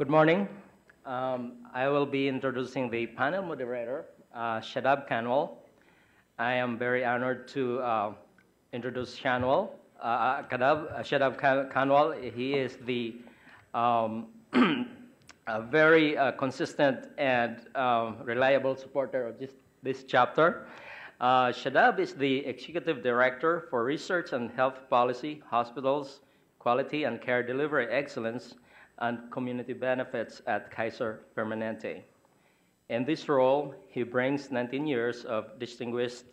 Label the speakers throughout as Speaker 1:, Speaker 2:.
Speaker 1: Good morning. I will be introducing the panel moderator, Shadaab Kanwal. I am very honored to introduce Shadaab Kanwal. He is the a very consistent and reliable supporter of this chapter. Shadaab is the Executive Director for Research and Health Policy, Hospitals, Quality and Care Delivery Excellence, and Community Benefits at Kaiser Permanente. In this role, he brings 19 years of distinguished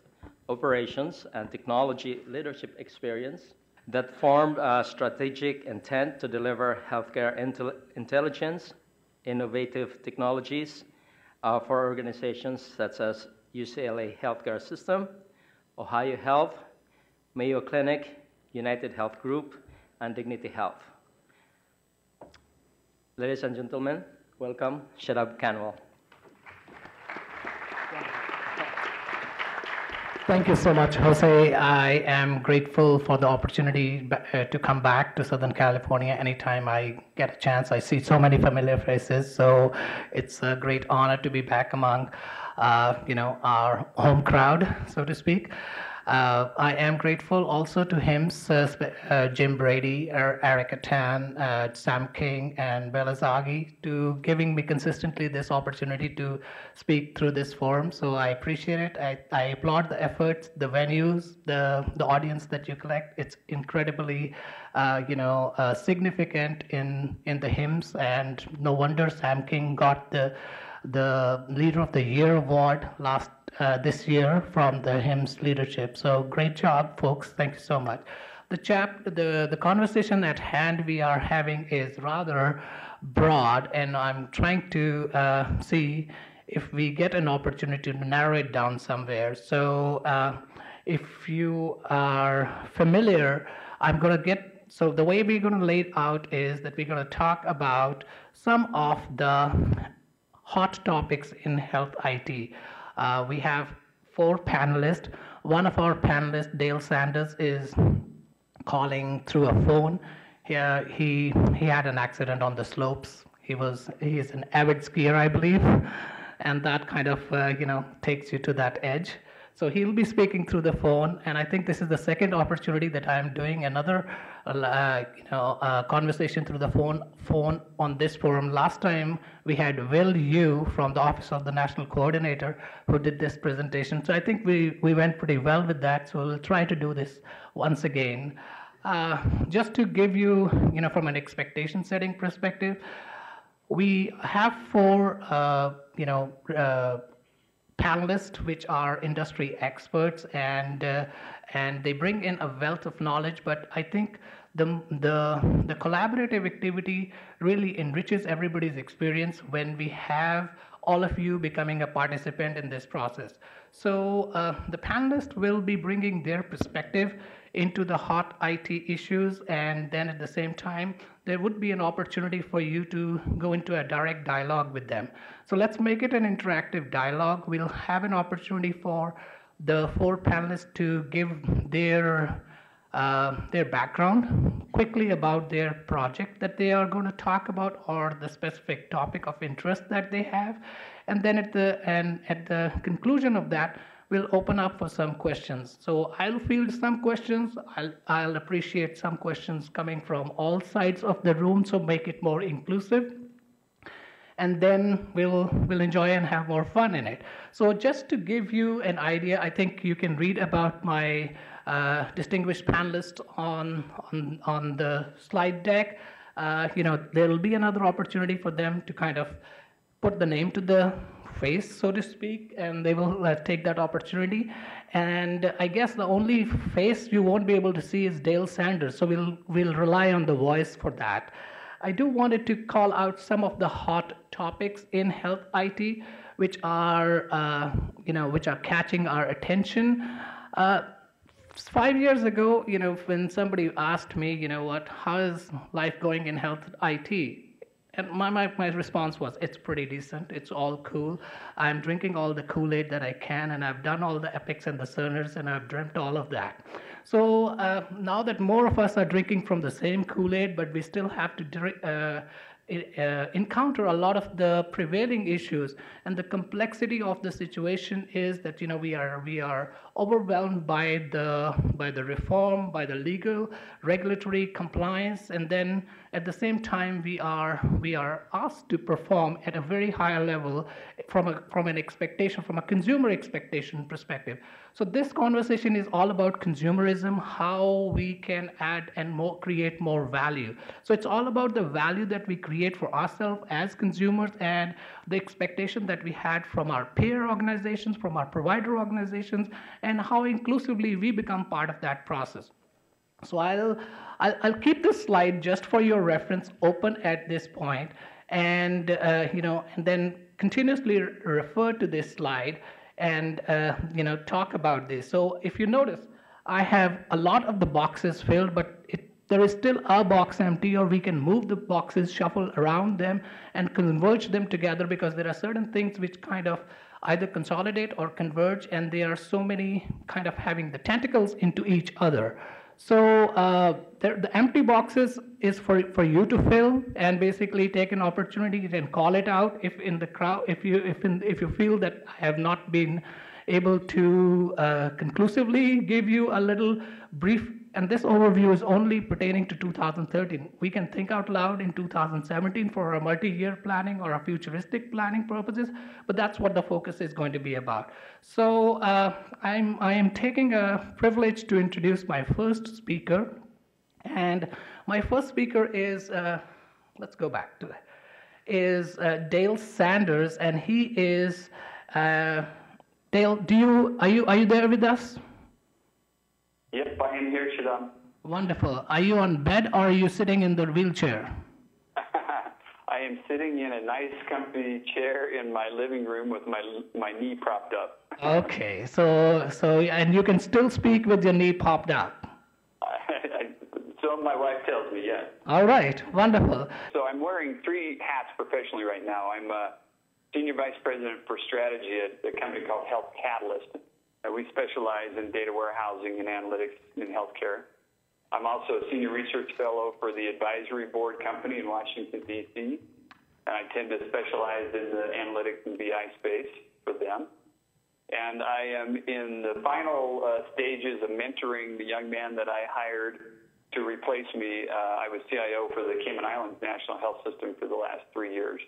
Speaker 1: operations and technology leadership experience that formed a strategic intent to deliver healthcare intelligence, innovative technologies for organizations such as UCLA Healthcare System, Ohio Health, Mayo Clinic, United Health Group, and Dignity Health. Ladies and gentlemen, welcome Shadaab Kanwal.
Speaker 2: Thank you so much, Jose. I am grateful for the opportunity to come back to Southern California anytime I get a chance. I see so many familiar faces, so it's a great honor to be back among our home crowd, so to speak. I am grateful also to HIMSS, Jim Brady, Erica Tan, Sam King, and Bella Zaghi to giving me consistently this opportunity to speak through this forum. So I appreciate it. I applaud the efforts, the venues, the audience that you collect. It's incredibly significant in the HIMSS, and no wonder Sam King got the Leader of the Year award this year from the HIMSS leadership. So great job, folks. Thank you so much. The conversation at hand we are having is rather broad, and I'm trying to see if we get an opportunity to narrow it down somewhere. So if you are familiar, so the way we're going to lay it out is that we're going to talk about some of the hot topics in health IT. We have 4 panelists. One of our panelists, Dale Sanders, is calling through a phone. He had an accident on the slopes. He is an avid skier, I believe, and that kind of takes you to that edge. So he'll be speaking through the phone, and I think this is the second opportunity that I'm doing another conversation through the phone on this forum. Last time we had Will Yu from the Office of the National Coordinator who did this presentation. So I think we went pretty well with that, so we'll try to do this once again. Just to give you, from an expectation setting perspective, we have 4 panelists, which are industry experts, and they bring in a wealth of knowledge. But I think the collaborative activity really enriches everybody's experience when we have all of you becoming a participant in this process. So the panelists will be bringing their perspective into the hot IT issues, and then at the same time, there would be an opportunity for you to go into a direct dialogue with them. So let's make it an interactive dialogue. We'll have an opportunity for the 4 panelists to give their background quickly about their project that they are going to talk about, or the specific topic of interest that they have. And then at the conclusion of that, we'll open up for some questions. So I'll field some questions. I'll appreciate some questions coming from all sides of the room, so make it more inclusive. And then we'll enjoy and have more fun in it. So just to give you an idea, I think you can read about my distinguished panelists on the slide deck. There will be another opportunity for them to kind of put the name to the face, so to speak, and they will take that opportunity. And I guess the only face you won't be able to see is Dale Sanders, so we'll rely on the voice for that. I do wanted to call out some of the hot topics in health IT, which are catching our attention. 5 years ago, when somebody asked me, how is life going in health IT? And my response was, it's pretty decent. It's all cool. I'm drinking all the Kool-Aid that I can, and I've done all the epics and the Cerners, and I've dreamt all of that. So now that more of us are drinking from the same Kool-Aid, but we still have to encounter a lot of the prevailing issues, and the complexity of the situation is that we are overwhelmed by the reform, by the legal regulatory compliance, and then at the same time we are asked to perform at a very high level from a consumer expectation perspective. So this conversation is all about consumerism, how we can add and create more value. So it's all about the value that we create for ourselves as consumers and the expectation that we had from our peer organizations, from our provider organizations, and how inclusively we become part of that process. So I'll keep this slide just for your reference open at this point, and and then continuously refer to this slide and talk about this. So if you notice, I have a lot of the boxes filled, but there is still a box empty, or we can move the boxes, shuffle around them, and converge them together, because there are certain things which kind of either consolidate or converge, and there are so many kind of having the tentacles into each other. So the empty boxes is for you to fill, and basically take an opportunity and call it out if in the crowd, if you feel that I have not been able to conclusively give you a little brief. And this overview is only pertaining to 2013. We can think out loud in 2017 for a multi-year planning or a futuristic planning purposes, but that's what the focus is going to be about. So I am taking a privilege to introduce my first speaker, and my first speaker is let's go back to it. Is Dale Sanders, and he is Dale. Are you there with us?
Speaker 3: Yep, I am here, Shadaab.
Speaker 2: Wonderful. Are you on bed or are you sitting in the wheelchair?
Speaker 3: I am sitting in a nice, comfy chair in my living room with my knee propped up.
Speaker 2: Okay, so and you can still speak with your knee popped up.
Speaker 3: So my wife tells me, yes.
Speaker 2: All right, wonderful.
Speaker 3: So I'm wearing 3 hats professionally right now. I'm Senior Vice President for Strategy at a company called Health Catalyst. We specialize in data warehousing and analytics in healthcare. I'm also a Senior Research Fellow for the Advisory Board Company in Washington, D.C., and I tend to specialize in the analytics and BI space for them. And I am in the final stages of mentoring the young man that I hired to replace me. I was CIO for the Cayman Islands National Health System for the last 3 years.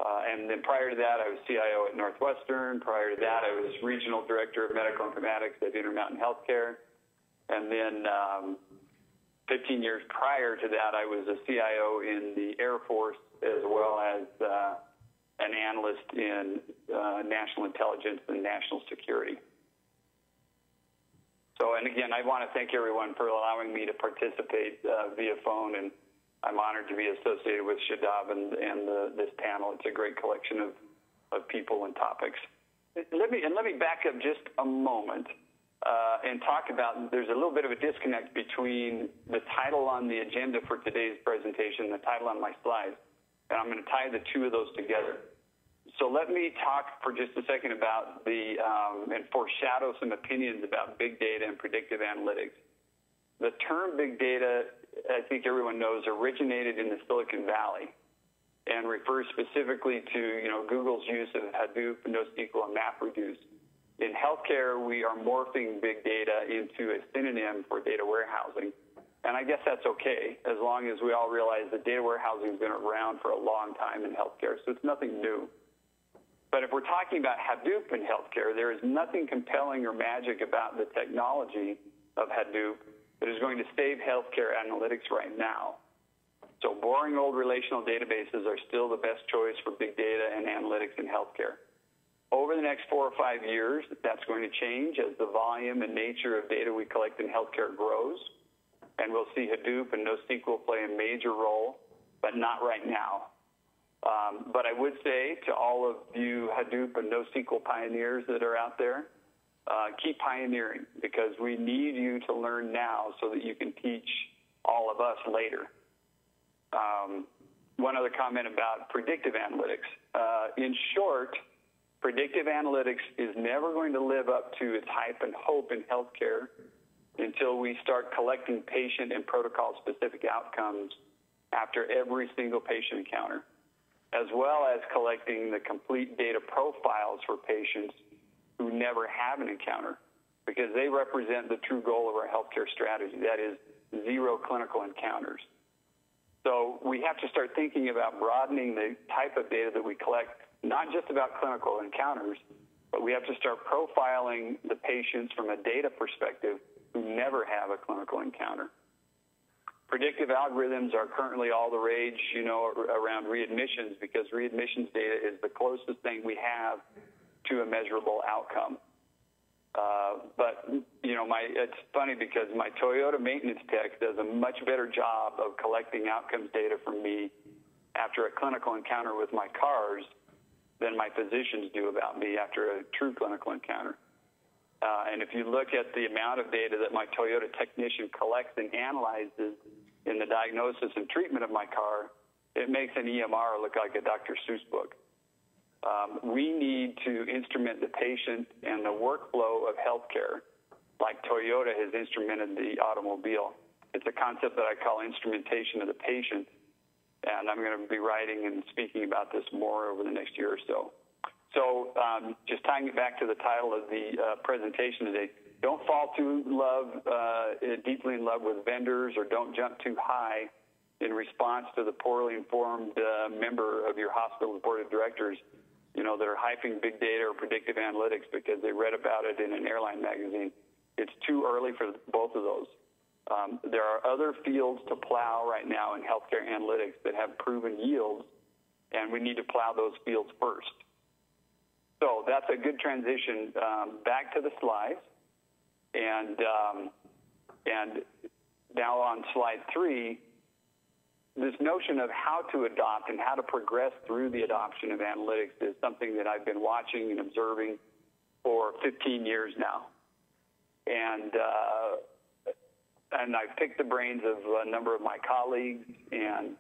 Speaker 3: And then prior to that, I was CIO at Northwestern. Prior to that, I was Regional Director of Medical Informatics at Intermountain Healthcare. And then 15 years prior to that, I was a CIO in the Air Force, as well as an analyst in national intelligence and national security. So, and again, I want to thank everyone for allowing me to participate via phone, and I'm honored to be associated with Shadaab and this panel. It's a great collection of people and topics. Let me back up just a moment and talk about, there's a little bit of a disconnect between the title on the agenda for today's presentation and the title on my slides, and I'm going to tie the two of those together. So let me talk for just a second about and foreshadow some opinions about big data and predictive analytics. The term big data, I think everyone knows, originated in the Silicon Valley and refers specifically to Google's use of Hadoop, NoSQL, and MapReduce. In healthcare, we are morphing big data into a synonym for data warehousing, and I guess that's okay as long as we all realize that data warehousing has been around for a long time in healthcare, so it's nothing new. But if we're talking about Hadoop in healthcare, there is nothing compelling or magic about the technology of Hadoop that is going to save healthcare analytics right now. So boring old relational databases are still the best choice for big data and analytics in healthcare. Over the next 4 or 5 years, that's going to change as the volume and nature of data we collect in healthcare grows, and we'll see Hadoop and NoSQL play a major role, but not right now. But I would say to all of you Hadoop and NoSQL pioneers that are out there, keep pioneering, because we need you to learn now so that you can teach all of us later. One other comment about predictive analytics. In short, predictive analytics is never going to live up to its hype and hope in healthcare until we start collecting patient and protocol-specific outcomes after every single patient encounter, as well as collecting the complete data profiles for patients who never have an encounter, because they represent the true goal of our healthcare strategy, that is zero clinical encounters. So we have to start thinking about broadening the type of data that we collect, not just about clinical encounters, but we have to start profiling the patients from a data perspective who never have a clinical encounter. Predictive algorithms are currently all the rage, around readmissions, because readmissions data is the closest thing we have to a measurable outcome. But it's funny because my Toyota maintenance tech does a much better job of collecting outcomes data from me after a clinical encounter with my cars than my physicians do about me after a true clinical encounter. And if you look at the amount of data that my Toyota technician collects and analyzes in the diagnosis and treatment of my car, it makes an EMR look like a Dr. Seuss book. We need to instrument the patient and the workflow of healthcare like Toyota has instrumented the automobile. It's a concept that I call instrumentation of the patient, and I'm going to be writing and speaking about this more over the next year or so. So just tying it back to the title of the presentation today, don't fall deeply in love with vendors, or don't jump too high in response to the poorly informed member of your hospital's board of directors, that are hyping big data or predictive analytics because they read about it in an airline magazine. It's too early for both of those. There are other fields to plow right now in healthcare analytics that have proven yields, and we need to plow those fields first. So that's a good transition back to the slides. And now on slide 3, this notion of how to adopt and how to progress through the adoption of analytics is something that I've been watching and observing for 15 years now. And I've picked the brains of a number of my colleagues and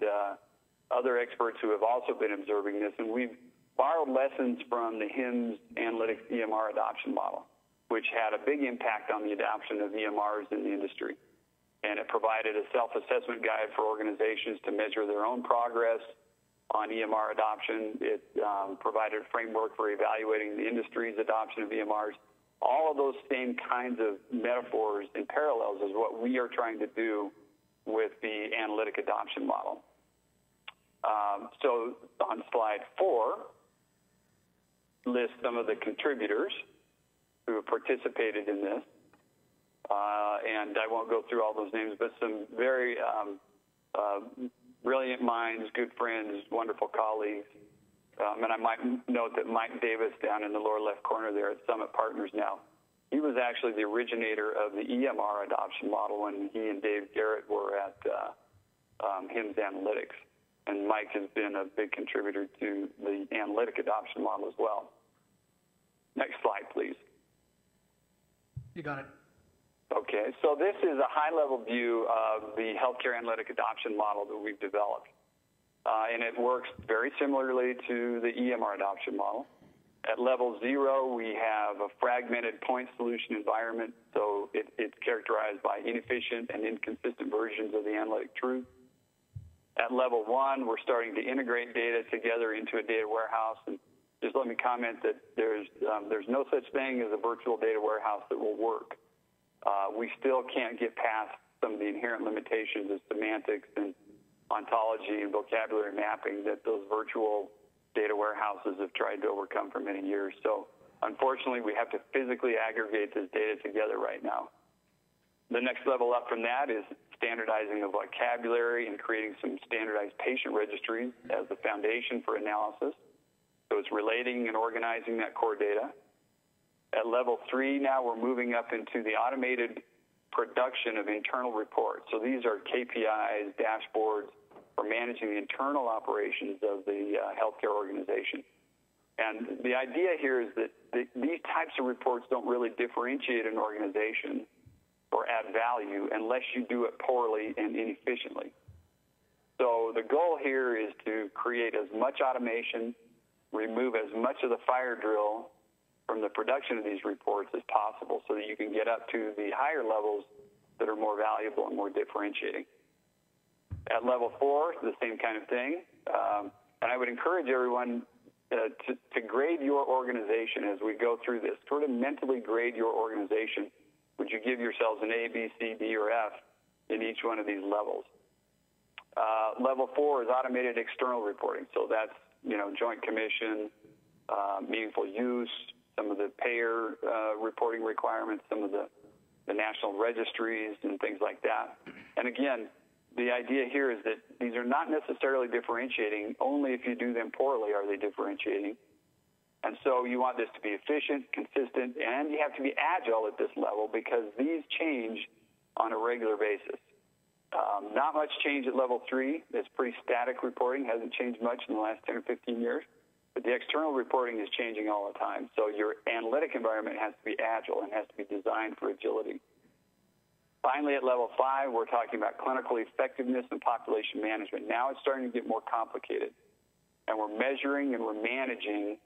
Speaker 3: other experts who have also been observing this, and we've borrowed lessons from the HIMSS analytics EMR adoption model, which had a big impact on the adoption of EMRs in the industry. And it provided a self-assessment guide for organizations to measure their own progress on EMR adoption. It provided a framework for evaluating the industry's adoption of EMRs. All of those same kinds of metaphors and parallels is what we are trying to do with the analytic adoption model. So on slide 4, list some of the contributors who have participated in this. And I won't go through all those names, but some very brilliant minds, good friends, wonderful colleagues. And I might note that Mike Davis down in the lower left corner there at Summit Partners now, he was actually the originator of the EMR adoption model when he and Dave Garrett were at HIMSS Analytics. And Mike has been a big contributor to the analytic adoption model as well. Next slide, please.
Speaker 2: You got it.
Speaker 3: Okay, so this is a high-level view of the healthcare analytic adoption model that we've developed. And it works very similarly to the EMR adoption model. At level 0, we have a fragmented point solution environment, so it's characterized by inefficient and inconsistent versions of the analytic truth. At level 1, we're starting to integrate data together into a data warehouse. And just let me comment that there's no such thing as a virtual data warehouse that will work. We still can't get past some of the inherent limitations of semantics and ontology and vocabulary mapping that those virtual data warehouses have tried to overcome for many years. So unfortunately, we have to physically aggregate this data together right now. The next level up from that is standardizing of vocabulary and creating some standardized patient registries as the foundation for analysis. So it's relating and organizing that core data. At level 3 now, we're moving up into the automated production of internal reports. So these are KPIs, dashboards for managing the internal operations of the healthcare organization. And the idea here is that these types of reports don't really differentiate an organization or add value unless you do it poorly and inefficiently. So the goal here is to create as much automation, remove as much of the fire drill from the production of these reports as possible so that you can get up to the higher levels that are more valuable and more differentiating. At level 4, the same kind of thing. And I would encourage everyone to grade your organization as we go through this. Sort of mentally grade your organization. Would you give yourselves an A, B, C, D, or F in each one of these levels? Level 4 is automated external reporting. So that's, Joint Commission, meaningful use, some of the payer reporting requirements, some of the national registries and things like that. And again, the idea here is that these are not necessarily differentiating. Only if you do them poorly are they differentiating. And so you want this to be efficient, consistent, and you have to be agile at this level because these change on a regular basis. Not much change at level 3. It's pretty static reporting. Hasn't changed much in the last 10 or 15 years. But the external reporting is changing all the time. So your analytic environment has to be agile and has to be designed for agility. Finally, at level 5, we're talking about clinical effectiveness and population management. Now it's starting to get more complicated. And we're measuring and we're managing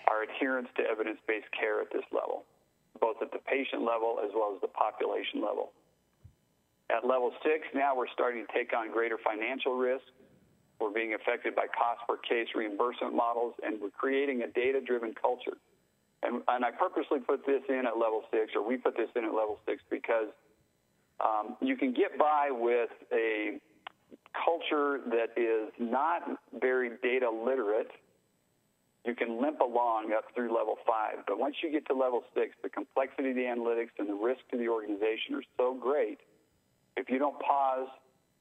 Speaker 3: our adherence to evidence-based care at this level, both at the patient level as well as the population level. At level 6, now we're starting to take on greater financial risk. We're being affected by cost per case reimbursement models, and we're creating a data-driven culture. And I purposely put this in at level 6, or we put this in at level 6, because you can get by with a culture that is not very data literate. You can limp along up through level 5. But once you get to level 6, the complexity of the analytics and the risk to the organization are so great. If you don't pause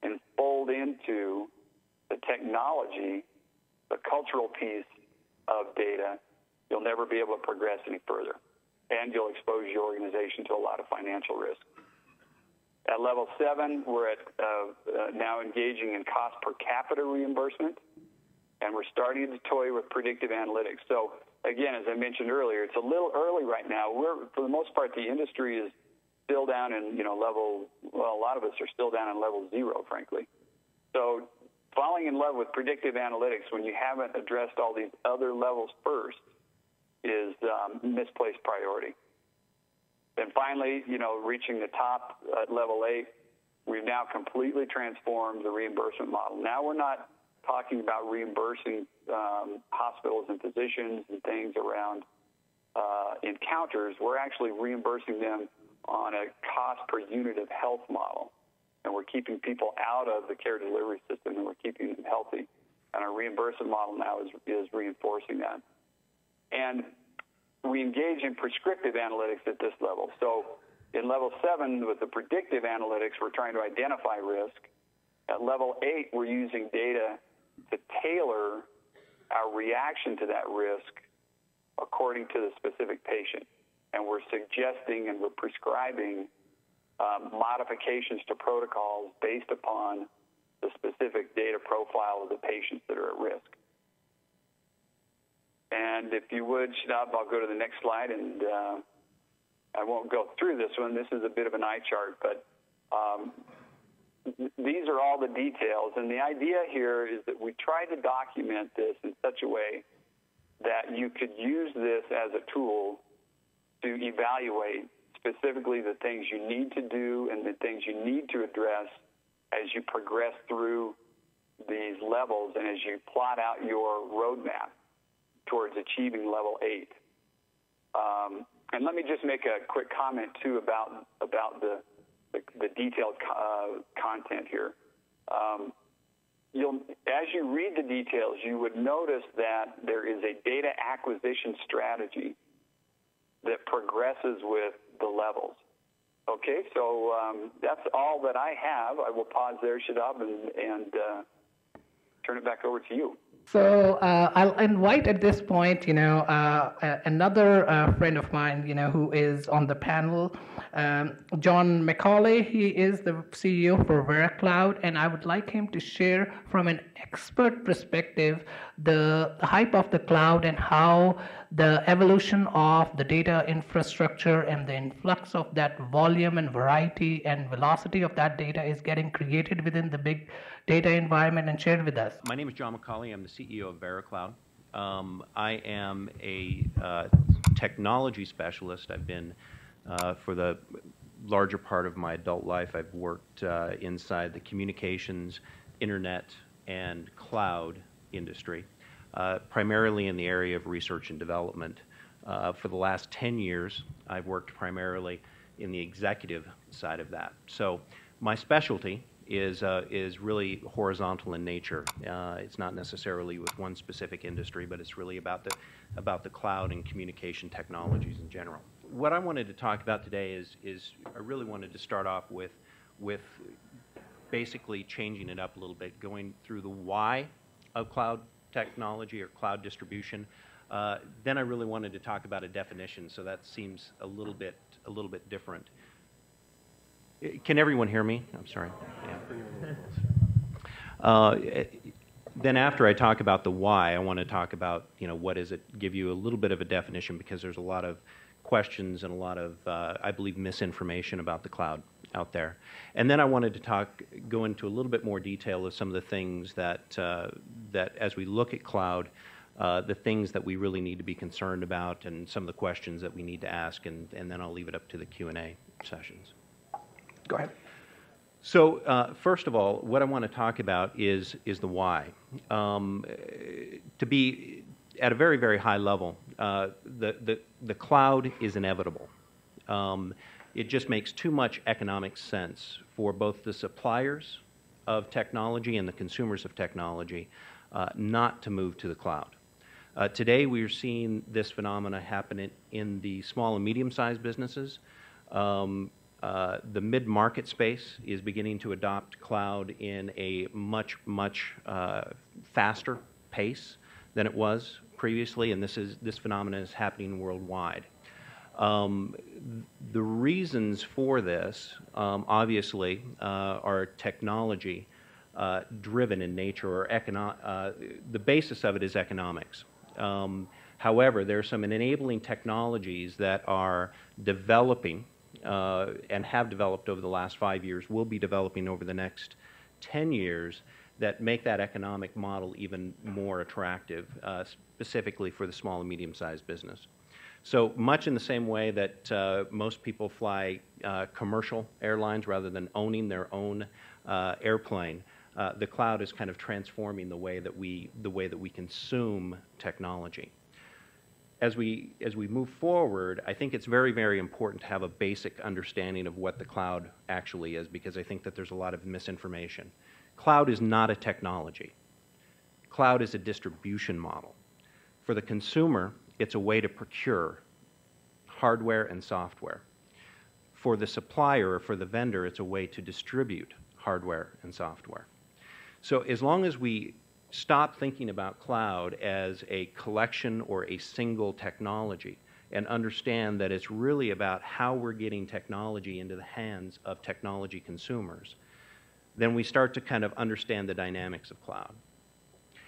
Speaker 3: and fold into the technology, the cultural piece of data, you'll never be able to progress any further. And you'll expose your organization to a lot of financial risk. At level 7, we're at now engaging in cost per capita reimbursement, and we're starting to toy with predictive analytics. So, again, as I mentioned earlier, it's a little early right now. For the most part, the industry is still down in, level, well, a lot of us are still down in level 0, frankly. So falling in love with predictive analytics when you haven't addressed all these other levels first is misplaced priority. And finally, reaching the top at level 8, we've now completely transformed the reimbursement model. Now we're not talking about reimbursing hospitals and physicians and things around encounters. We're actually reimbursing them on a cost per unit of health model. And we're keeping people out of the care delivery system, and we're keeping them healthy. And our reimbursement model now is reinforcing that. And we engage in prescriptive analytics at this level. So in level 7, with the predictive analytics, we're trying to identify risk. At level 8, we're using data to tailor our reaction to that risk according to the specific patient. And we're suggesting and we're prescribing modifications to protocols based upon the specific data profile of the patients that are at risk. And if you would, Shadaab, I'll go to the next slide, and I won't go through this one. This is a bit of an eye chart, but these are all the details. And the idea here is that we try to document this in such a way that you could use this as a tool to evaluate specifically the things you need to do and the things you need to address as you progress through these levels and as you plot out your roadmap towards achieving level 8. And let me just make a quick comment, too, about the detailed content here. As you read the details, you would notice that there is a data acquisition strategy that progresses with the levels. Okay, so that's all that I have. I will pause there, Shadaab, and turn it back over to you.
Speaker 2: So I'll invite at this point, another friend of mine, who is on the panel, John McCawley. He is the CEO for Verecloud, and I would like him to share from an expert perspective the hype of the cloud and how the evolution of the data infrastructure and the influx of that volume and variety and velocity of that data is getting created within the big data environment and shared with us.
Speaker 4: My name is John McCawley. I'm the CEO of Verecloud. I am a technology specialist. I've been, for the larger part of my adult life, I've worked inside the communications internet and cloud industry, primarily in the area of research and development. For the last 10 years, I've worked primarily in the executive side of that. So my specialty is really horizontal in nature. It's not necessarily with one specific industry, but it's really about the cloud and communication technologies in general. What I wanted to talk about today is I really wanted to start off with basically changing it up a little bit, going through the why of cloud technology or cloud distribution. Then I really wanted to talk about a definition, so that seems a little bit different. Can everyone hear me? I'm sorry. Yeah. Then after I talk about the why, I want to talk about, what is it, give you a little bit of a definition, because there's a lot of questions and a lot of, I believe, misinformation about the cloud out there. And then I wanted to go into a little bit more detail of some of the things that as we look at cloud, the things that we really need to be concerned about and some of the questions that we need to ask, and then I'll leave it up to the Q&A sessions.
Speaker 5: Go ahead.
Speaker 4: So first of all, what I want to talk about is the why. To be at a very, very high level, the cloud is inevitable. It just makes too much economic sense for both the suppliers of technology and the consumers of technology not to move to the cloud. Today, we are seeing this phenomena happen in the small and medium-sized businesses. The mid-market space is beginning to adopt cloud in a much, much faster pace than it was previously, and this phenomenon is happening worldwide. The reasons for this, obviously, are technology driven in nature, or the basis of it is economics. However, there are some enabling technologies that are developing and have developed over the last 5 years, will be developing over the next 10 years, that make that economic model even more attractive, specifically for the small and medium-sized business. So much in the same way that most people fly commercial airlines rather than owning their own airplane, the cloud is kind of transforming the way that we consume technology. As we move forward, I think it's very, very important to have a basic understanding of what the cloud actually is, because I think that there's a lot of misinformation. Cloud is not a technology. Cloud is a distribution model. For the consumer, it's a way to procure hardware and software. For the supplier or for the vendor, it's a way to distribute hardware and software. So as long as we stop thinking about cloud as a collection or a single technology and understand that it's really about how we're getting technology into the hands of technology consumers, then we start to kind of understand the dynamics of cloud.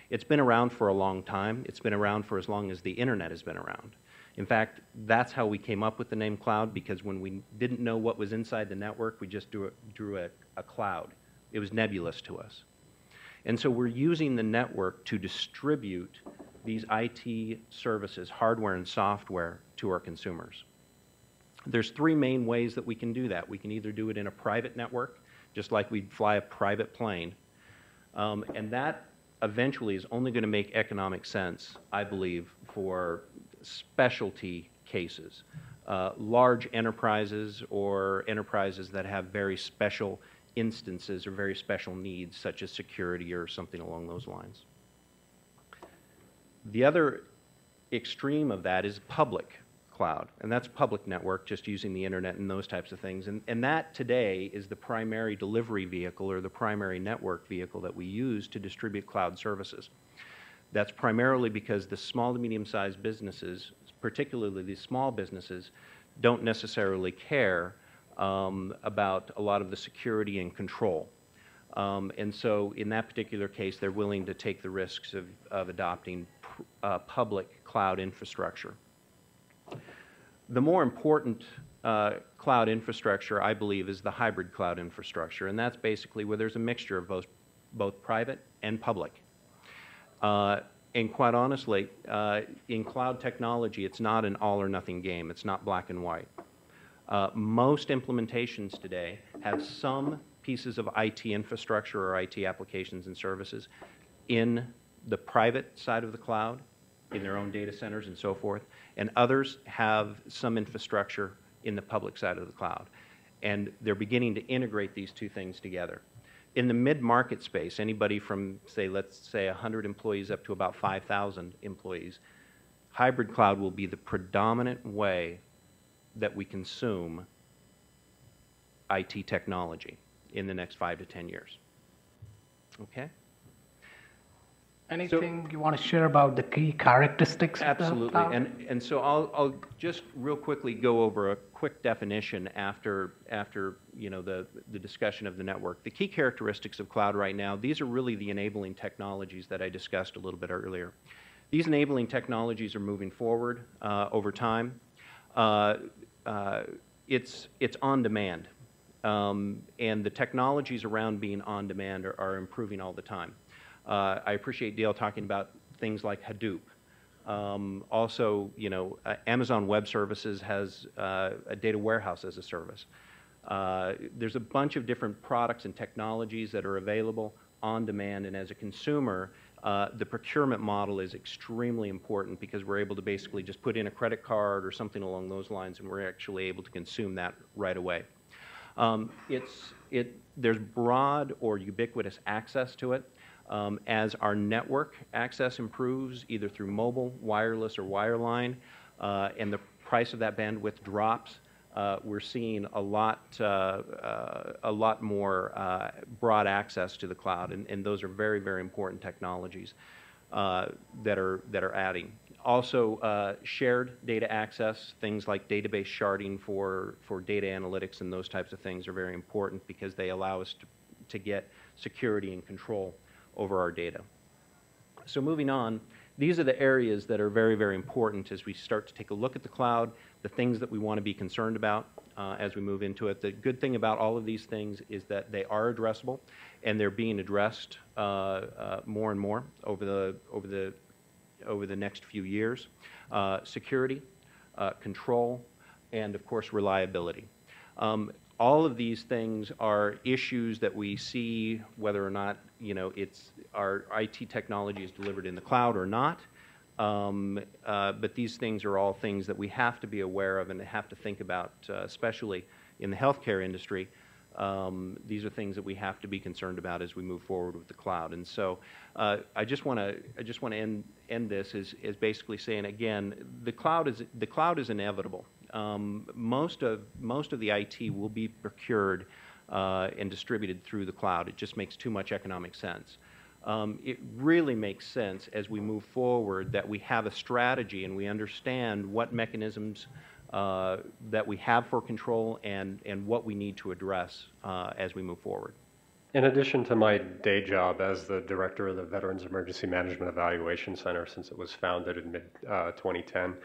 Speaker 4: It's been around for a long time. It's been around for as long as the internet has been around. In fact, that's how we came up with the name cloud, because when we didn't know what was inside the network, we just drew a cloud. It was nebulous to us. And so we're using the network to distribute these IT services, hardware and software, to our consumers. There's three main ways that we can do that. We can either do it in a private network, just like we'd fly a private plane, and that eventually is only going to make economic sense, I believe, for specialty cases, large enterprises or enterprises that have very special instances or very special needs, such as security or something along those lines. The other extreme of that is public cloud, and that's public network, just using the internet and those types of things. And that today is the primary delivery vehicle or the primary network vehicle that we use to distribute cloud services. That's primarily because the small to medium-sized businesses, particularly these small businesses, don't necessarily care about a lot of the security and control. And so in that particular case, they're willing to take the risks of adopting public cloud infrastructure. The more important cloud infrastructure, I believe, is the hybrid cloud infrastructure, and that's basically where there's a mixture of both private and public. And quite honestly, in cloud technology, it's not an all or nothing game. It's not black and white. Most implementations today have some pieces of IT infrastructure or IT applications and services in the private side of the cloud, in their own data centers and so forth, and others have some infrastructure in the public side of the cloud. And they're beginning to integrate these two things together. In the mid-market space, anybody from, say, let's say 100 employees up to about 5,000 employees, hybrid cloud will be the predominant way that we consume IT technology in the next 5 to 10 years. Okay?
Speaker 2: Anything you want to share about the key characteristics of the
Speaker 4: Absolutely.
Speaker 2: cloud?
Speaker 4: And so I'll just real quickly go over a quick definition after you know, the discussion of the network. The key characteristics of cloud right now, these are really the enabling technologies that I discussed a little bit earlier. These enabling technologies are moving forward over time. It's on demand. And the technologies around being on demand are improving all the time. I appreciate Dale talking about things like Hadoop. Also, you know, Amazon Web Services has a data warehouse as a service. There's a bunch of different products and technologies that are available on demand, and as a consumer, the procurement model is extremely important because we're able to basically just put in a credit card or something along those lines, and we're actually able to consume that right away. There's broad or ubiquitous access to it. As our network access improves, either through mobile, wireless, or wireline, and the price of that bandwidth drops, we're seeing a lot more broad access to the cloud, and those are very, very important technologies that are adding. Also, shared data access, things like database sharding for data analytics and those types of things are very important because they allow us to get security and control over our data. So moving on, these are the areas that are very, very important as we start to take a look at the cloud, the things that we want to be concerned about as we move into it. The good thing about all of these things is that they are addressable, and they're being addressed more and more over the next few years. Security, control, and of course reliability. All of these things are issues that we see whether or not, you know, our IT technology is delivered in the cloud or not. But these things are all things that we have to be aware of and have to think about, especially in the healthcare industry. These are things that we have to be concerned about as we move forward with the cloud. And so I just want to end this as basically saying again, the cloud is inevitable. Most of the IT will be procured and distributed through the cloud. It just makes too much economic sense. It really makes sense as we move forward that we have a strategy and we understand what mechanisms that we have for control and what we need to address as we move forward.
Speaker 5: In addition to my day job as the director of the Veterans Emergency Management Evaluation Center since it was founded in mid-2010,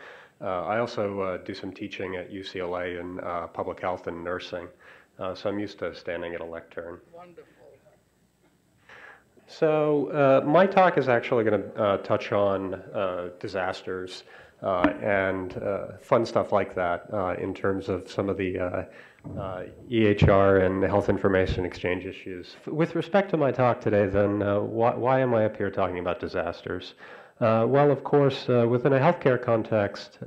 Speaker 5: I also do some teaching at UCLA in public health and nursing, so I'm used to standing at a lectern.
Speaker 2: Wonderful.
Speaker 5: So my talk is actually going to touch on disasters and fun stuff like that in terms of some of the EHR and health information exchange issues. With respect to my talk today, then, why am I up here talking about disasters? Well, of course, within a healthcare context,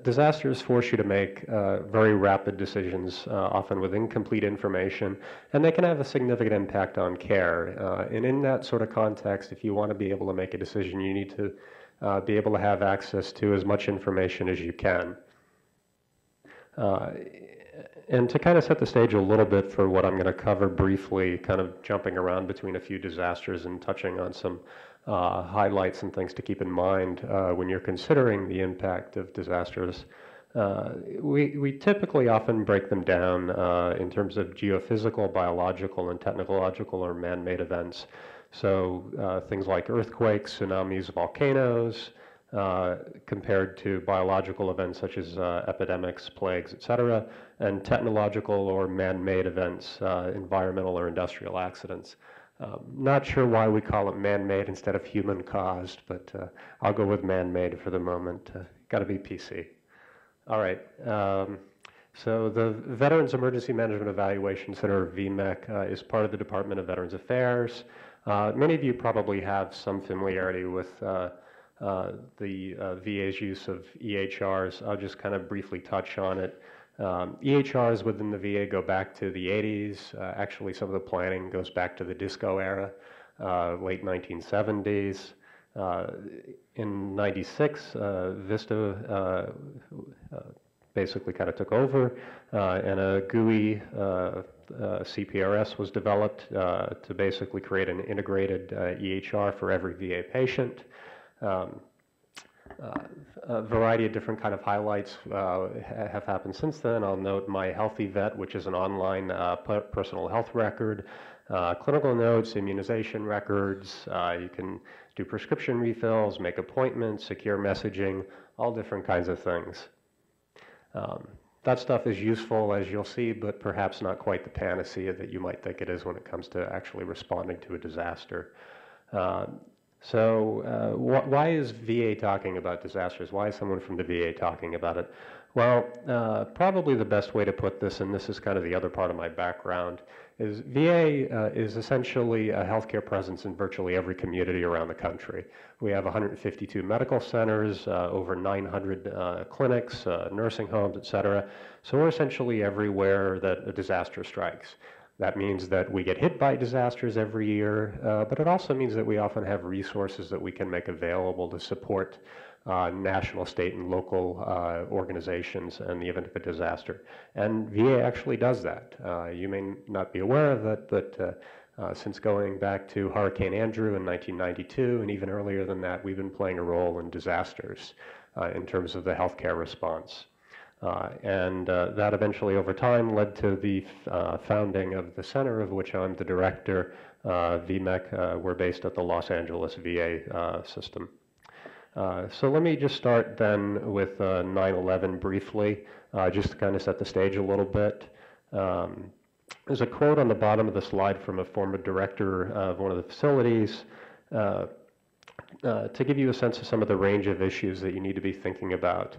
Speaker 5: disasters force you to make very rapid decisions, often with incomplete information, and they can have a significant impact on care. And in that sort of context, if you want to be able to make a decision, you need to be able to have access to as much information as you can. And to kind of set the stage a little bit for what I'm going to cover briefly, kind of jumping around between a few disasters and touching on some highlights and things to keep in mind when you're considering the impact of disasters. We typically often break them down in terms of geophysical, biological, and technological or man-made events. So things like earthquakes, tsunamis, volcanoes, compared to biological events such as epidemics, plagues, etc., and technological or man-made events, environmental or industrial accidents. Not sure why we call it man-made instead of human-caused, but I'll go with man-made for the moment. Got to be PC. All right. So the Veterans Emergency Management Evaluation Center, VMEC, is part of the Department of Veterans Affairs. Many of you probably have some familiarity with the VA's use of EHRs. I'll just kind of briefly touch on it. EHRs within the VA go back to the 80s. Actually, some of the planning goes back to the disco era, late 1970s. In 96, Vista basically kind of took over, and a GUI CPRS was developed to basically create an integrated EHR for every VA patient. A variety of different kind of highlights have happened since then. I'll note My Healthy Vet, which is an online personal health record, clinical notes, immunization records. You can do prescription refills, make appointments, secure messaging, all different kinds of things. That stuff is useful, as you'll see, but perhaps not quite the panacea that you might think it is when it comes to actually responding to a disaster. Why is VA talking about disasters? Why is someone from the VA talking about it? Well, probably the best way to put this, and this is kind of the other part of my background, is VA is essentially a healthcare presence in virtually every community around the country. We have 152 medical centers, over 900 clinics, nursing homes, et cetera. So we're essentially everywhere that a disaster strikes. That means that we get hit by disasters every year, but it also means that we often have resources that we can make available to support national, state, and local organizations in the event of a disaster. And VA actually does that. You may not be aware of it, but since going back to Hurricane Andrew in 1992, and even earlier than that, we've been playing a role in disasters in terms of the healthcare response. That eventually over time led to the founding of the center, of which I'm the director. VMEC, we're based at the Los Angeles VA system. So let me just start then with 9/11 briefly, just to kind of set the stage a little bit. There's a quote on the bottom of the slide from a former director of one of the facilities. To give you a sense of some of the range of issues that you need to be thinking about.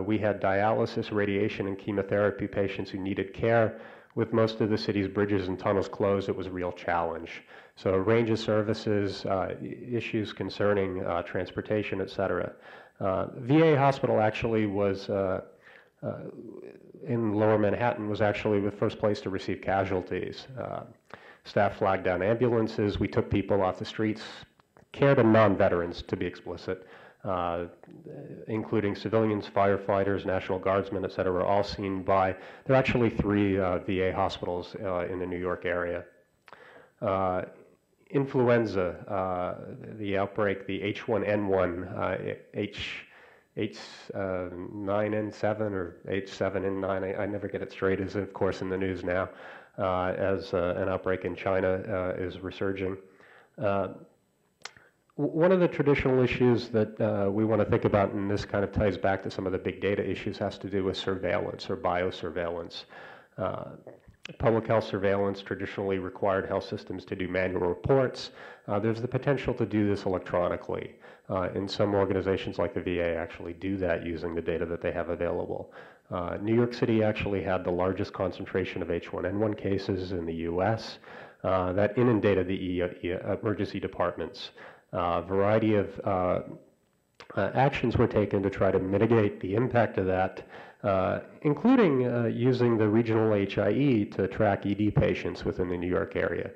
Speaker 5: We had dialysis, radiation, and chemotherapy patients who needed care. With most of the city's bridges and tunnels closed, it was a real challenge. So a range of services, issues concerning transportation, et cetera. VA hospital actually was, in lower Manhattan, was actually the first place to receive casualties. Staff flagged down ambulances. We took people off the streets, cared of non-veterans, to be explicit, including civilians, firefighters, National Guardsmen, et cetera, were all seen by, there are actually 3 VA hospitals in the New York area. Influenza, the outbreak, the H1N1, H9N7 or H7N9, I never get it straight, is of course in the news now, as an outbreak in China is resurging. One of the traditional issues that we want to think about, and this kind of ties back to some of the big data issues, has to do with surveillance or biosurveillance. Public health surveillance traditionally required health systems to do manual reports. There's the potential to do this electronically. And some organizations like the VA actually do that using the data that they have available. New York City actually had the largest concentration of H1N1 cases in the US that inundated the emergency departments. A variety of actions were taken to try to mitigate the impact of that, including using the regional HIE to track ED patients within the New York area,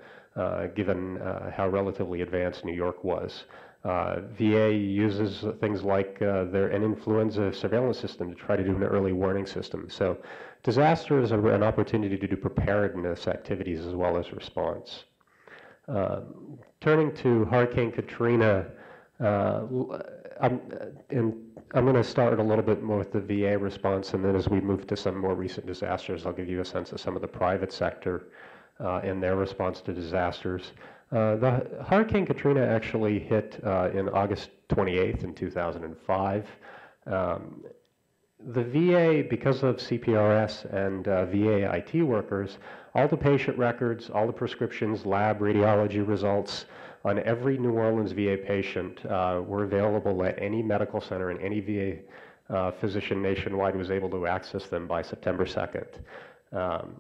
Speaker 5: given how relatively advanced New York was. VA uses things like an influenza surveillance system to try to do an early warning system. So disasters are an opportunity to do preparedness activities as well as response. Turning to Hurricane Katrina, I'm going to start a little bit more with the VA response, and then as we move to some more recent disasters, I'll give you a sense of some of the private sector and their response to disasters. The Hurricane Katrina actually hit in August 28th in 2005. The VA, because of CPRS and VA IT workers, all the patient records, all the prescriptions, lab, radiology results on every New Orleans VA patient were available at any medical center in any VA physician nationwide was able to access them by September 2nd.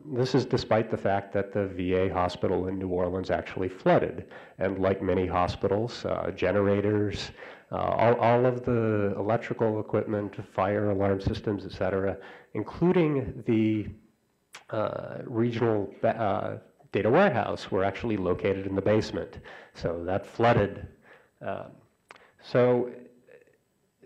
Speaker 5: This is despite the fact that the VA hospital in New Orleans actually flooded. And like many hospitals, generators, all of the electrical equipment, fire alarm systems, et cetera, including the regional data warehouse, were actually located in the basement. So that flooded. So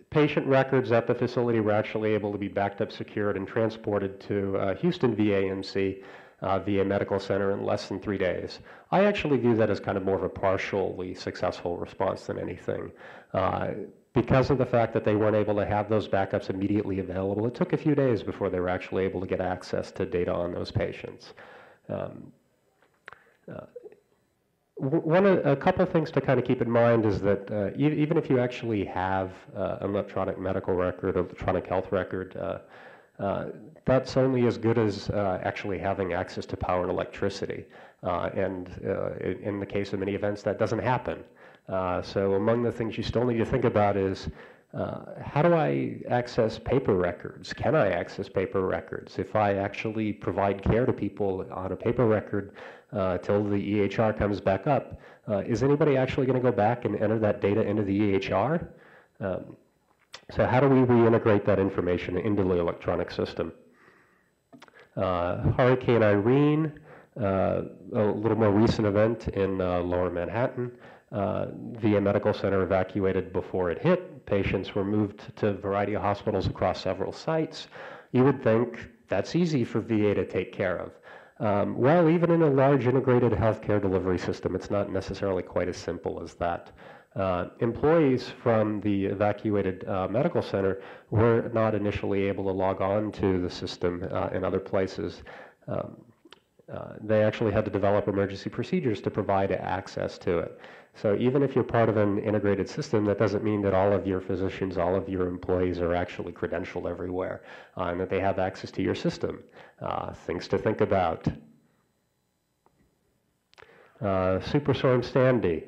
Speaker 5: patient records at the facility were actually able to be backed up, secured, and transported to Houston VAMC, VA Medical Center, in less than 3 days. I actually view that as kind of more of a partially successful response than anything. Because of the fact that they weren't able to have those backups immediately available, it took a few days before they were actually able to get access to data on those patients. A couple things to kind of keep in mind is that even if you actually have an electronic medical record, electronic health record, that's only as good as actually having access to power and electricity. And in the case of many events, that doesn't happen. So among the things you still need to think about is, how do I access paper records? Can I access paper records? If I actually provide care to people on a paper record till the EHR comes back up, is anybody actually going to go back and enter that data into the EHR? So how do we reintegrate that information into the electronic system? Hurricane Irene, a little more recent event in Lower Manhattan. VA Medical Center evacuated before it hit. Patients were moved to a variety of hospitals across several sites. You would think that's easy for VA to take care of. Well, even in a large integrated healthcare delivery system, it's not necessarily quite as simple as that. Employees from the evacuated medical center were not initially able to log on to the system in other places. They actually had to develop emergency procedures to provide access to it. So even if you're part of an integrated system, that doesn't mean that all of your physicians, all of your employees are actually credentialed everywhere and that they have access to your system. Things to think about. Superstorm Sandy,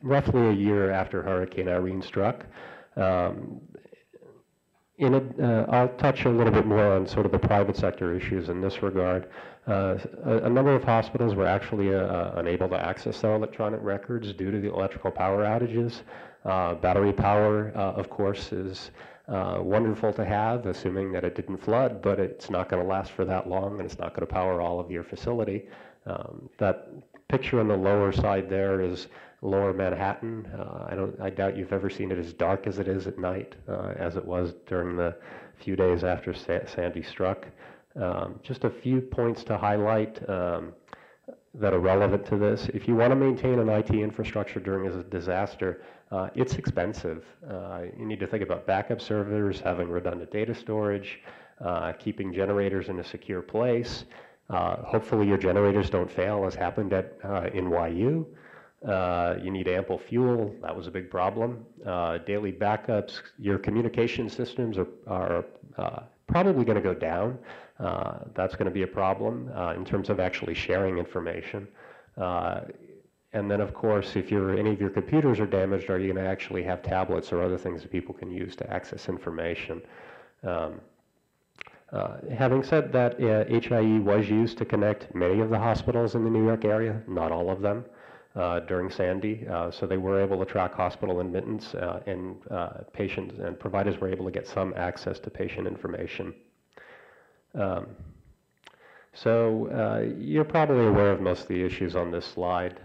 Speaker 5: roughly a year after Hurricane Irene struck. I'll touch a little bit more on sort of the private sector issues in this regard. A number of hospitals were actually unable to access their electronic records due to the electrical power outages. Battery power, of course, is wonderful to have, assuming that it didn't flood, but it's not going to last for that long, and it's not going to power all of your facility. That picture on the lower side there is Lower Manhattan. I doubt you've ever seen it as dark as it is at night, as it was during the few days after Sandy struck. Just a few points to highlight that are relevant to this. If you want to maintain an IT infrastructure during a disaster, it's expensive. You need to think about backup servers, having redundant data storage, keeping generators in a secure place. Hopefully your generators don't fail, as happened at NYU. You need ample fuel. That was a big problem. Daily backups. Your communication systems are probably going to go down. That's going to be a problem in terms of actually sharing information. And then, of course, if any of your computers are damaged, are you going to actually have tablets or other things that people can use to access information? Having said that, HIE was used to connect many of the hospitals in the New York area, not all of them, during Sandy. So they were able to track hospital admittance, and patients and providers were able to get some access to patient information. So you're probably aware of most of the issues on this slide.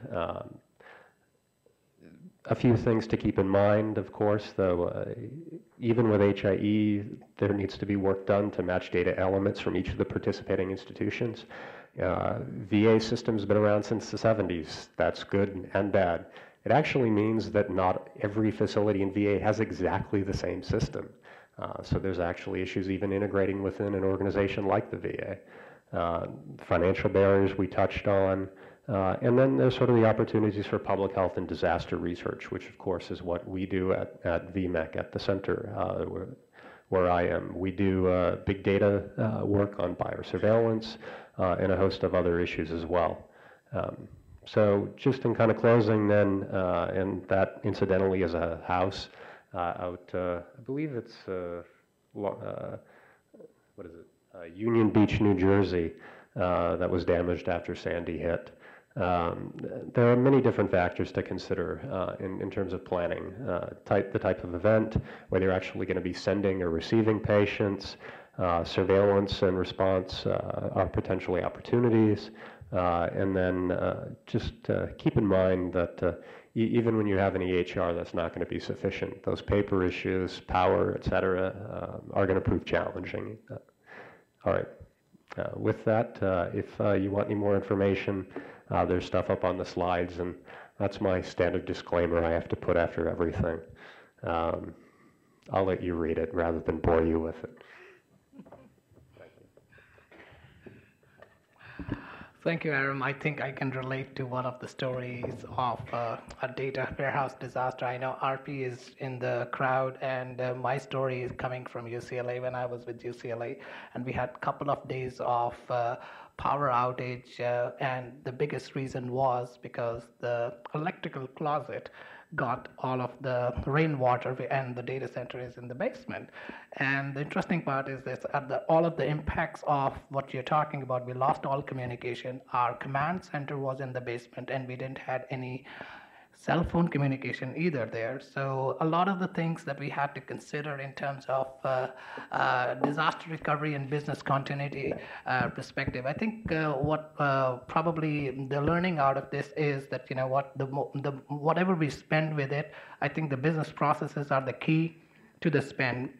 Speaker 5: A few things to keep in mind, of course, though, even with HIE, there needs to be work done to match data elements from each of the participating institutions. VA system's been around since the 70s. That's good and bad. It actually means that not every facility in VA has exactly the same system. So there's actually issues even integrating within an organization like the VA. Financial barriers we touched on. And then there's sort of the opportunities for public health and disaster research, which of course is what we do at VMEC at the center where I am. We do big data work on biosurveillance and a host of other issues as well. So just in kind of closing then, and that incidentally is a house, out, I believe it's, Union Beach, New Jersey, that was damaged after Sandy hit. There are many different factors to consider in terms of planning. The type of event, whether you're actually going to be sending or receiving patients, surveillance and response are potentially opportunities. And then just keep in mind that even when you have an EHR, that's not going to be sufficient. Those paper issues, power, et cetera, are going to prove challenging. All right. With that, if you want any more information, there's stuff up on the slides, and that's my standard disclaimer I have to put after everything. I'll let you read it rather than bore you with it.
Speaker 2: Thank you, Aram. I think I can relate to one of the stories of a data warehouse disaster. I know RP is in the crowd, and my story is coming from UCLA when I was with UCLA, and we had a couple of days of power outage, and the biggest reason was because the electrical closet got all of the rainwater, and the data center is in the basement. And the interesting part is this, all of the impacts of what you're talking about, we lost all communication. Our command center was in the basement, and we didn't have any cell phone communication either there. So a lot of the things that we had to consider in terms of disaster recovery and business continuity perspective. I think what probably the learning out of this is that, you know what, whatever we spend with it, I think the business processes are the key to the spend.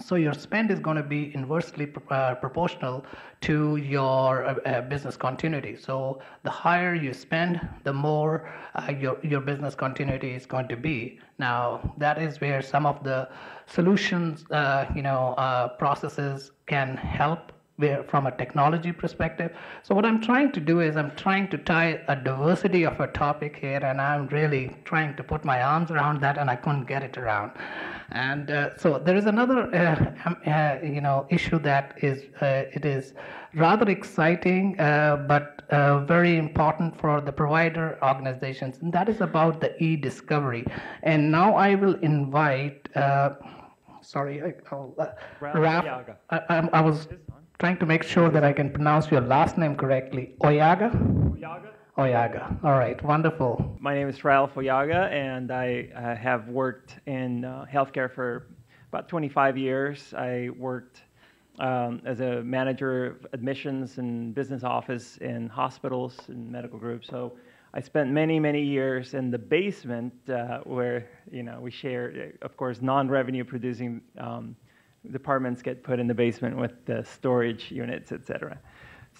Speaker 2: So your spend is going to be inversely proportional to your business continuity. So the higher you spend, the more your business continuity is going to be. Now, that is where some of the solutions, processes can help from a technology perspective. So what I'm trying to do is I'm trying to tie a diversity of a topic here, and I'm really trying to put my arms around that, and I couldn't get it around. And so there is another issue that is it is rather exciting but very important for the provider organizations, and that is about the e-discovery. And now I will invite Ralph. I was trying to make sure that I can pronounce your last name correctly. Oyaga? Oyaga. All right, wonderful.
Speaker 6: My name is Ralph Oyaga, and I have worked in healthcare for about 25 years. I worked as a manager of admissions and business office in hospitals and medical groups. So I spent many, many years in the basement where, we share, of course, non-revenue producing departments get put in the basement with the storage units, et cetera.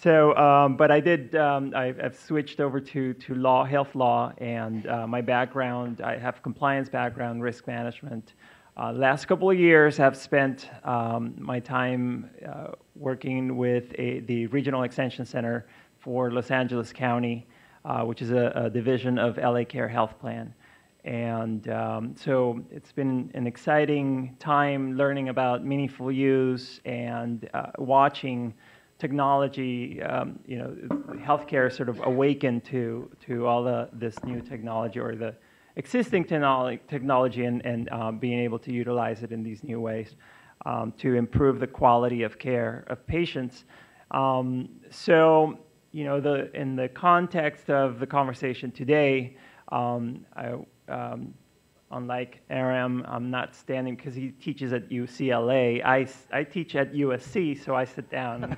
Speaker 6: So, but I've switched over to law, health law, and my background, I have compliance background, risk management. Last couple of years, I've spent my time working with the Regional Extension Center for Los Angeles County, which is a division of LA Care Health Plan. And so it's been an exciting time learning about meaningful use and watching technology, healthcare sort of awaken to all this new technology or the existing technology and being able to utilize it in these new ways to improve the quality of care of patients. So, in the context of the conversation today, unlike Aram, I'm not standing because he teaches at UCLA. I teach at USC, so I sit down. And,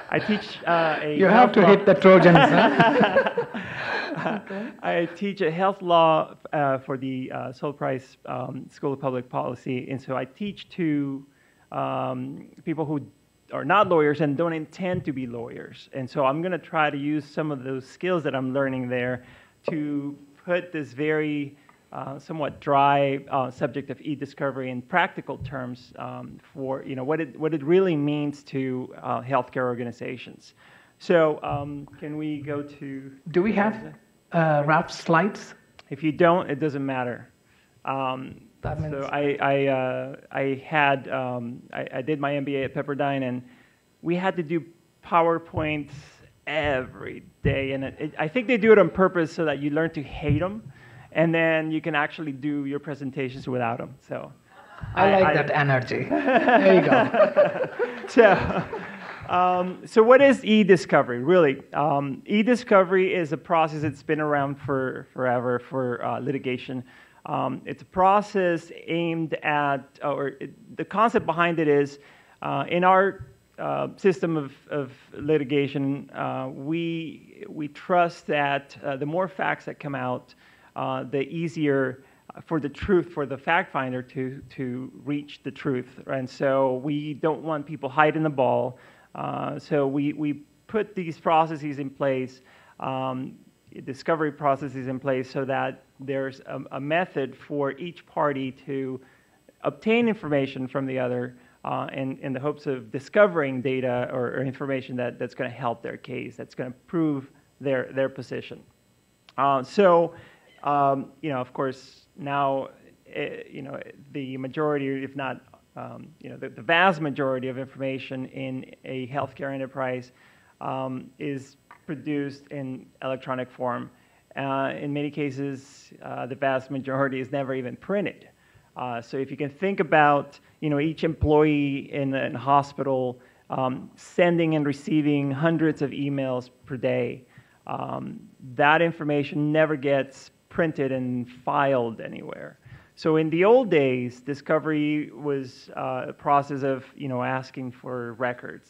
Speaker 6: I teach
Speaker 2: You have to hit the Trojans, huh?
Speaker 6: Okay. I teach a health law for the Sol Price School of Public Policy, and so I teach to people who are not lawyers and don't intend to be lawyers. And so I'm going to try to use some of those skills that I'm learning there to put this very somewhat dry subject of e-discovery in practical terms for what it really means to healthcare organizations. So can we go to?
Speaker 2: Do we have Ralph's slides?
Speaker 6: If you don't, it doesn't matter. So I did my MBA at Pepperdine, and we had to do PowerPoints every day, and I think they do it on purpose so that you learn to hate them. and then you can actually do your presentations without them. So
Speaker 2: I like that energy. There you go.
Speaker 6: So what is e-discovery, really? E-discovery is a process that's been around for forever for litigation. It's a process aimed at, the concept behind it is, in our system of litigation, we trust that the more facts that come out, the easier for the fact finder to reach the truth. And so we don't want people hiding the ball. So we put these processes in place, discovery processes in place, so that there's a method for each party to obtain information from the other in the hopes of discovering data or information that's going to help their case, that's going to prove their position. Of course, now, the majority, if not the vast majority of information in a healthcare enterprise is produced in electronic form. In many cases, the vast majority is never even printed. So if you can think about, each employee in a hospital sending and receiving hundreds of emails per day, that information never gets printed and filed anywhere. So in the old days, discovery was a process of, asking for records,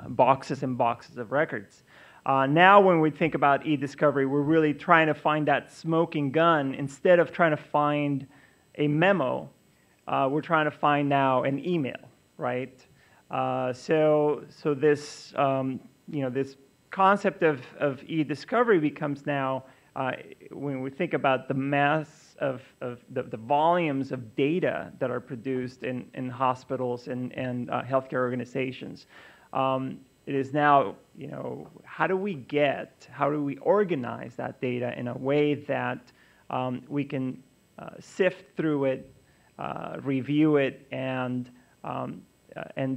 Speaker 6: boxes and boxes of records. Now when we think about e-discovery, we're really trying to find that smoking gun. Instead of trying to find a memo, we're trying to find now an email, right? So this, this concept of e-discovery becomes now, when we think about the mass of the volumes of data that are produced in hospitals and healthcare organizations, it is now, how do we organize that data in a way that we can sift through it, review it, and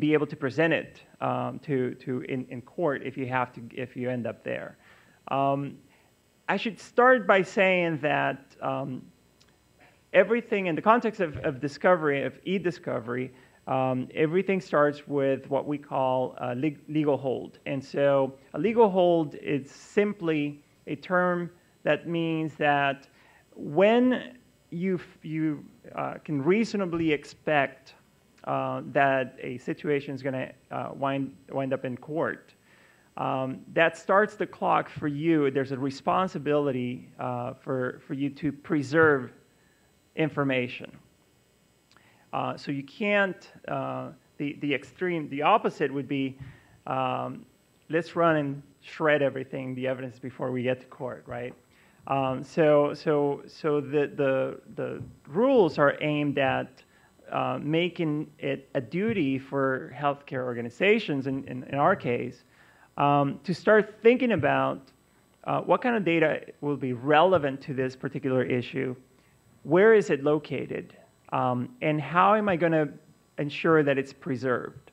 Speaker 6: be able to present it in court if you end up there. I should start by saying that everything in the context of discovery, of e-discovery, everything starts with what we call a legal hold. And so a legal hold is simply a term that means that when you can reasonably expect that a situation is going to wind up in court, that starts the clock for you. There's a responsibility for you to preserve information. So you can't, the opposite would be, let's run and shred everything, the evidence, before we get to court, right? So the rules are aimed at making it a duty for healthcare organizations, in our case, to start thinking about what kind of data will be relevant to this particular issue, where is it located, and how am I going to ensure that it's preserved.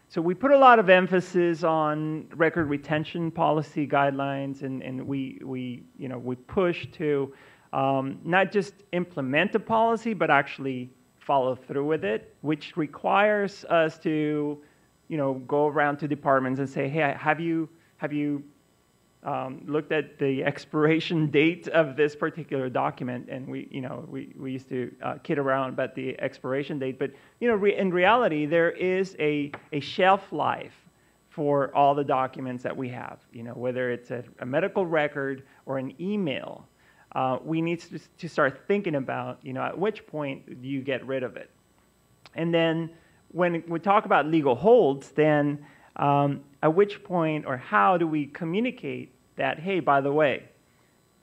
Speaker 6: So we put a lot of emphasis on record retention policy guidelines, and we push to not just implement a policy, but actually follow through with it, which requires us to go around to departments and say, hey, have you looked at the expiration date of this particular document? And we used to kid around about the expiration date, but in reality, there is a shelf life for all the documents that we have. Whether it's a medical record or an email, we need to start thinking about at which point do you get rid of it. And then when we talk about legal holds, then at which point or how do we communicate that, hey, by the way,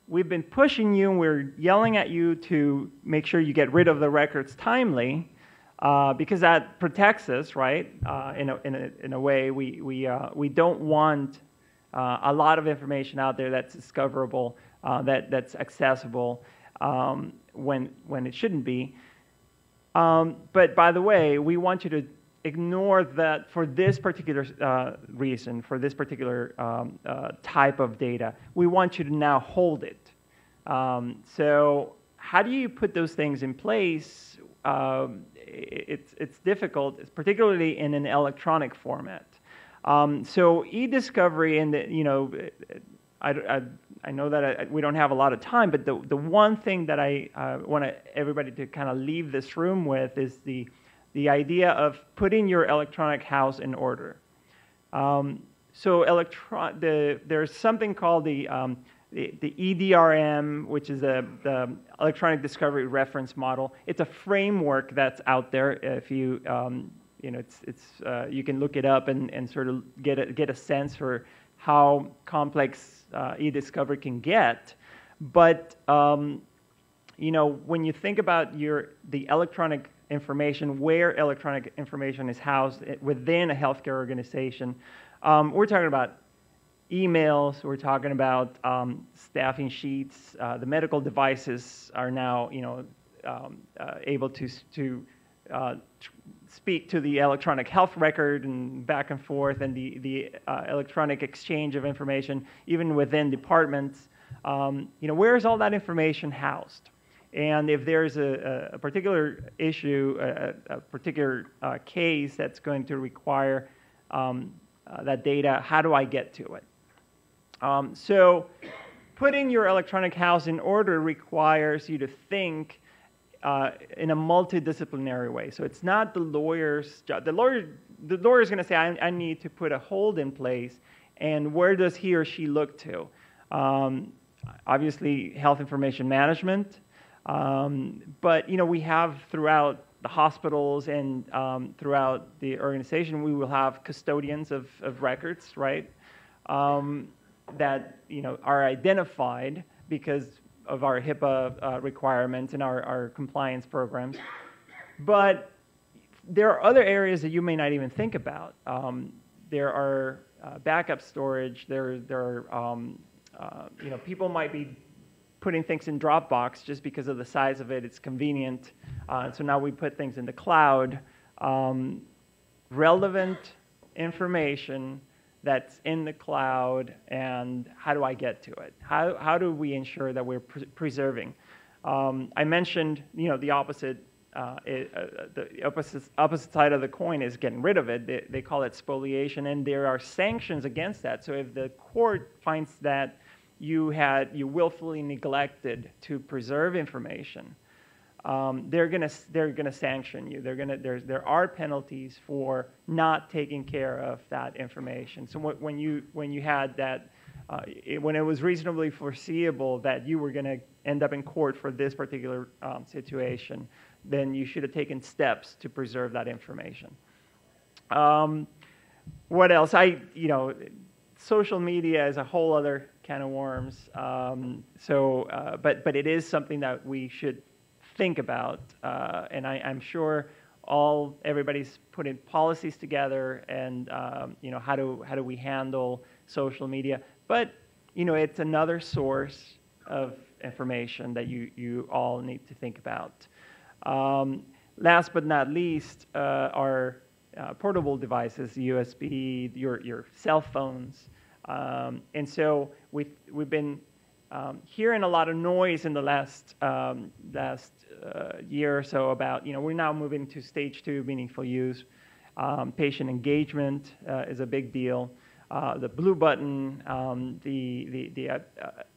Speaker 6: we've been pushing you and we're yelling at you to make sure you get rid of the records timely, because that protects us, right? In a way, we don't want a lot of information out there that's discoverable, that's accessible when it shouldn't be. But by the way, we want you to ignore that for this particular reason, for this particular type of data. We want you to now hold it. So how do you put those things in place? It's difficult, particularly in an electronic format. So e-discovery, and I know that we don't have a lot of time, but the one thing that I want everybody to kind of leave this room with is the idea of putting your electronic house in order. So there's something called the EDRM, which is the Electronic Discovery Reference Model. It's a framework that's out there. If you you can look it up and sort of get a sense for how complex e-discovery can get. But when you think about the electronic information, where electronic information is housed within a healthcare organization, we're talking about emails, we're talking about staffing sheets. The medical devices are now able to speak to the electronic health record and back and forth, and the electronic exchange of information even within departments. Where is all that information housed? And if there's a particular issue, a particular case that's going to require that data, how do I get to it? So putting your electronic house in order requires you to think in a multidisciplinary way. So it's not the lawyer's job. The lawyer is going to say, I need to put a hold in place, and where does he or she look to? Obviously, health information management, but we have throughout the hospitals and throughout the organization, we will have custodians of records, right? That are identified because of our HIPAA requirements and our compliance programs. But there are other areas that you may not even think about. There are backup storage. There are people might be putting things in Dropbox just because of the size of it. It's convenient. So now we put things in the cloud. Relevant information that's in the cloud, and how do I get to it? How do we ensure that we're preserving? I mentioned, the opposite side of the coin is getting rid of it. They call it spoliation, and there are sanctions against that. So if the court finds that you willfully neglected to preserve information, they're gonna sanction you. There are penalties for not taking care of that information. So when you had that, when it was reasonably foreseeable that you were gonna end up in court for this particular situation, then you should have taken steps to preserve that information. What else? Social media is a whole other can of worms. But it is something that we should think about, and I'm sure everybody's putting policies together, and how do we handle social media? But it's another source of information that you all need to think about. Last but not least, are portable devices, USB, your cell phones, and so we've been hearing a lot of noise in the last year or so about, we're now moving to stage 2, meaningful use. Patient engagement is a big deal. The blue button, the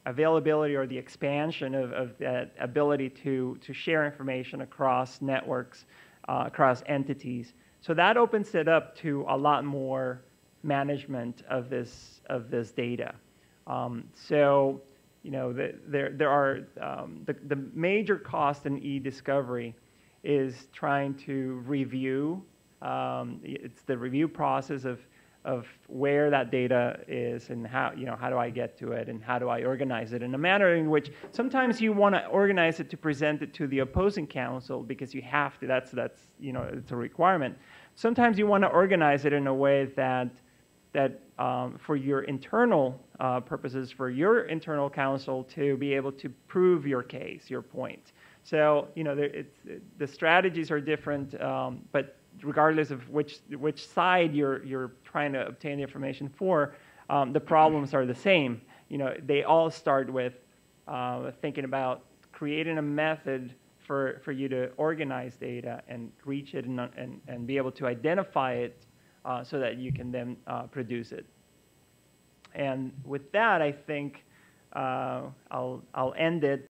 Speaker 6: availability or the expansion of that ability to share information across networks, across entities. So that opens it up to a lot more management of this data. There are the major cost in e-discovery is trying to review. It's the review process of where that data is and how do I get to it and how do I organize it in a manner in which sometimes you want to organize it to present it to the opposing counsel because you have to. That's it's a requirement. Sometimes you want to organize it in a way that for your internal purposes, for your internal counsel to be able to prove your case, your point. So the strategies are different, but regardless of which side you're trying to obtain the information for, the problems are the same. They all start with thinking about creating a method for you to organize data and reach it and be able to identify it so that you can then produce it. And with that, I think I'll end it.